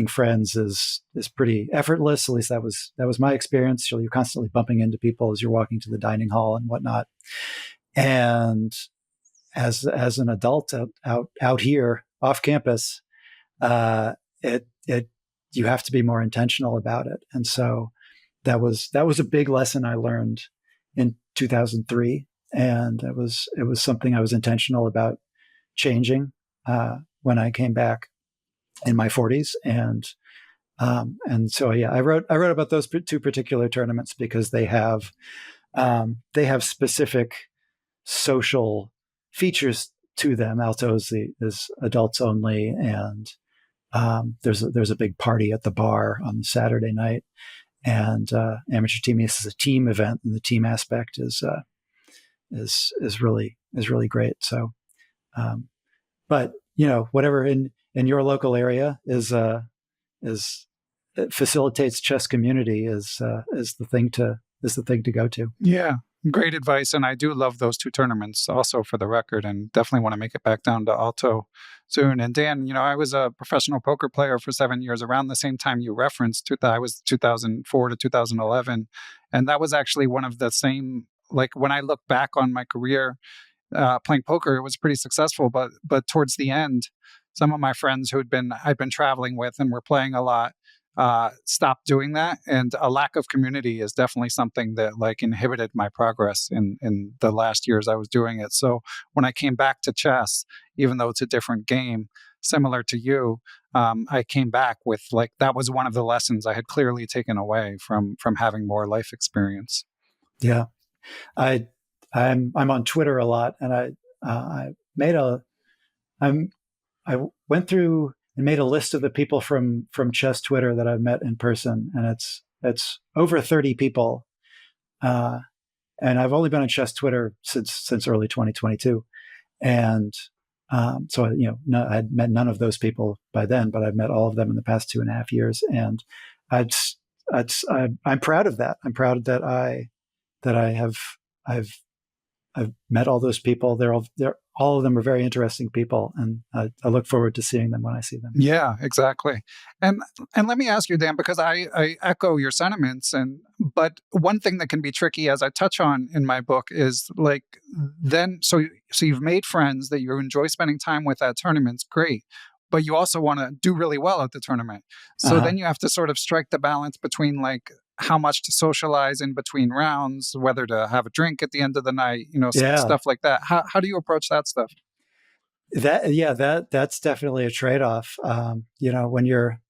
friends is pretty effortless. At least that was my experience. You're constantly bumping into people as you're walking to the dining hall and whatnot. And as an adult out here off campus, you have to be more intentional about it. And so that was a big lesson I learned in 2003, and it was something I was intentional about changing when I came back in my 40s. And so I wrote about those 2 particular tournaments because they have specific social features to them. Alto is adults only, and there's a big party at the bar on Saturday night, and Amateur Team East is a team event, and the team aspect is really great. So, but whatever in your local area it facilitates chess community is the thing to go to. Yeah. Great advice, and I do love those two tournaments also for the record, and definitely want to make it back down to Alto soon. And Dan, I was a professional poker player for 7 years around the same time you referenced. I was 2004 to 2011, and that was actually one of the same, like when I look back on my career playing poker, it was pretty successful, but towards the end, some of my friends I'd been traveling with and were playing a lot stopped doing that, and a lack of community is definitely something that like inhibited my progress in the last years I was doing it. So when I came back to chess, even though it's a different game, similar to you, I came back with like that was one of the lessons I had clearly taken away from having more life experience. Yeah, I'm on Twitter a lot, and I made a I'm I went through and made a list of the people from chess Twitter that I've met in person, and it's over 30 people. And I've only been on chess Twitter since early 2022, and so I'd met none of those people by then, but I've met all of them in the past 2.5 years, and I'm proud of that. I'm proud that I've met all those people. All of them are very interesting people, and I look forward to seeing them when I see them. Yeah, exactly. And let me ask you, Dan, because I echo your sentiments, but one thing that can be tricky, as I touch on in my book, is like so you've made friends that you enjoy spending time with at tournaments, great. But you also want to do really well at the tournament. So then you have to sort of strike the balance between like how much to socialize in between rounds, whether to have a drink at the end of the night, stuff like that. How do you approach that stuff? That's definitely a trade-off. When your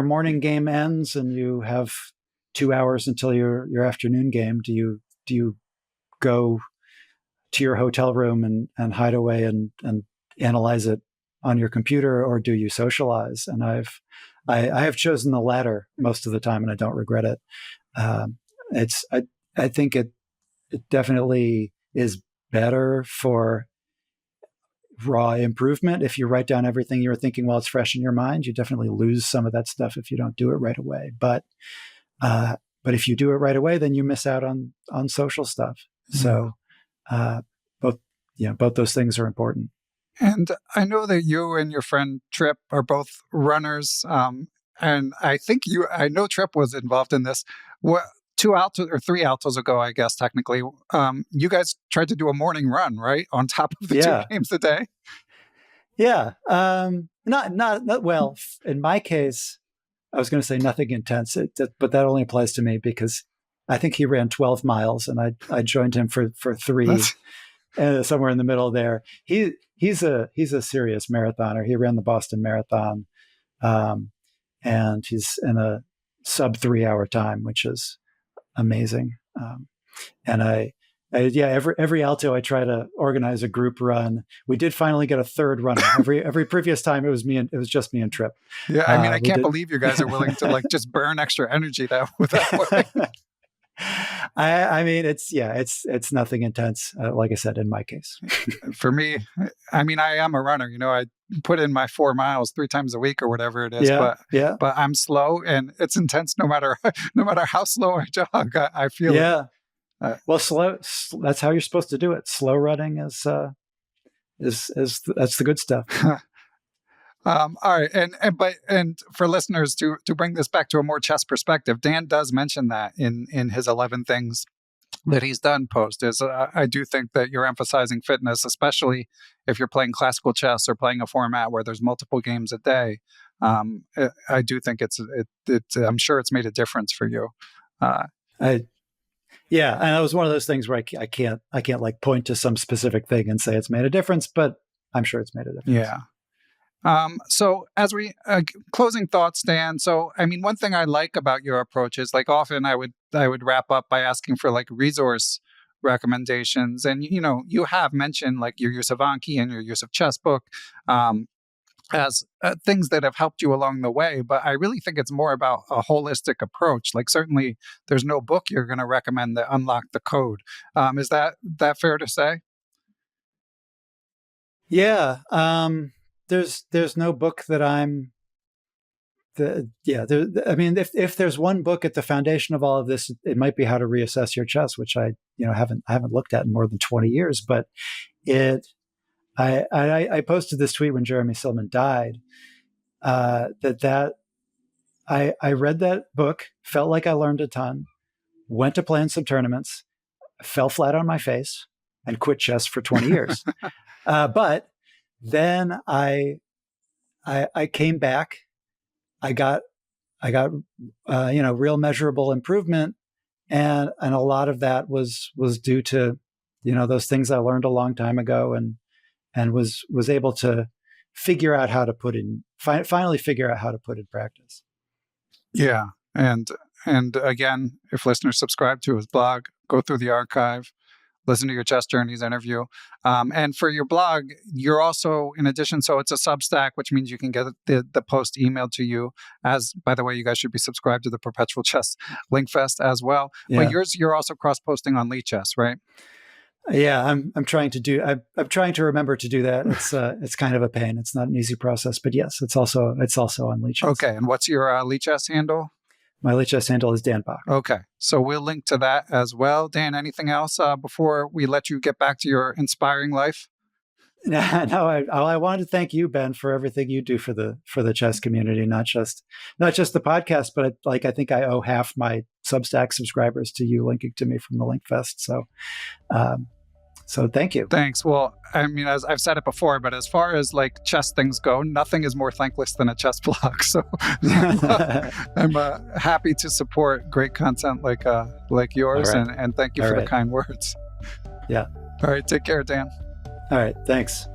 morning game ends and you have 2 hours until your afternoon game, do you go to your hotel room and hide away and analyze it on your computer, or do you socialize? And I have chosen the latter most of the time, and I don't regret it. I think it definitely is better for raw improvement. If you write down everything you're thinking while it's fresh in your mind, you definitely lose some of that stuff if you don't do it right away. But if you do it right away, then you miss out on social stuff. So both those things are important. And I know that you and your friend Trip are both runners. And I know Trip was involved in this. What, 2 altos or 3 altos ago, I guess, technically, you guys tried to do a morning run, right? On top of the 2 games a day. Yeah. Not well. In my case, I was going to say nothing intense, but that only applies to me because I think he ran 12 miles and I joined him for 3. Somewhere in the middle there. He's a serious marathoner. He ran the Boston Marathon, and he's in a sub 3-hour time, which is amazing. And every alto I try to organize a group run. We did finally get a third runner. Every previous time it was just me and Trip. Yeah, I mean, I can't believe you guys are willing to like just burn extra energy that way. I mean, it's nothing intense, like I said, in my case. For me, I mean, I am a runner. I put in my 4 miles 3 times a week or whatever it is. But I'm slow, and it's intense no matter how slow I jog. I feel it. Well, slow. That's how you're supposed to do it. Slow running is that's the good stuff. All right, and for listeners to bring this back to a more chess perspective, Dan does mention that in his 11 things that he's done post. I do think that you're emphasizing fitness, especially if you're playing classical chess or playing a format where there's multiple games a day. I do think I'm sure it's made a difference for you. And that was one of those things where I can't like point to some specific thing and say it's made a difference, but I'm sure it's made a difference. Yeah. So as we closing thoughts, Dan. So, I mean, one thing I like about your approach is like often I would wrap up by asking for like resource recommendations. And, you have mentioned like your use of Anki and your use of Chessbook as things that have helped you along the way. But I really think it's more about a holistic approach. Like certainly there's no book you're going to recommend that unlock the code. Is that fair to say? Yeah. There's no book that I'm I mean, if there's one book at the foundation of all of this, it might be How to Reassess Your Chess, which I haven't looked at in more than 20 years. But I posted this tweet when Jeremy Silman died. I read that book, felt like I learned a ton, went to play in some tournaments, fell flat on my face, and quit chess for 20 years. But then I came back. I got real measurable improvement, and a lot of that was due to those things I learned a long time ago, and was able to figure out how to finally figure out how to put in practice. Yeah, and again, if listeners subscribe to his blog, go through the archive, listen to your Chess Journeys interview. And for your blog, you're also, in addition, so it's a Substack, which means you can get the post emailed to you. As, by the way, you guys should be subscribed to the Perpetual Chess Linkfest as well. Yeah. But you're also cross-posting on Lichess, right? Yeah, I'm trying to remember to do that. It's kind of a pain. It's not an easy process, but yes, it's also on Lichess. Okay, and what's your Lichess handle? My Lichess handle is Dan Bock. Okay, so we'll link to that as well. Dan, anything else before we let you get back to your inspiring life? No, I wanted to thank you, Ben, for everything you do for the chess community, not just the podcast, but I think I owe half my Substack subscribers to you linking to me from the Linkfest. So thank you. Thanks. Well, I mean, as I've said it before, but as far as like chess things go, nothing is more thankless than a chess blog. So I'm happy to support great content like yours, right. and thank you for the kind words. Yeah. All right. Take care, Dan. All right. Thanks.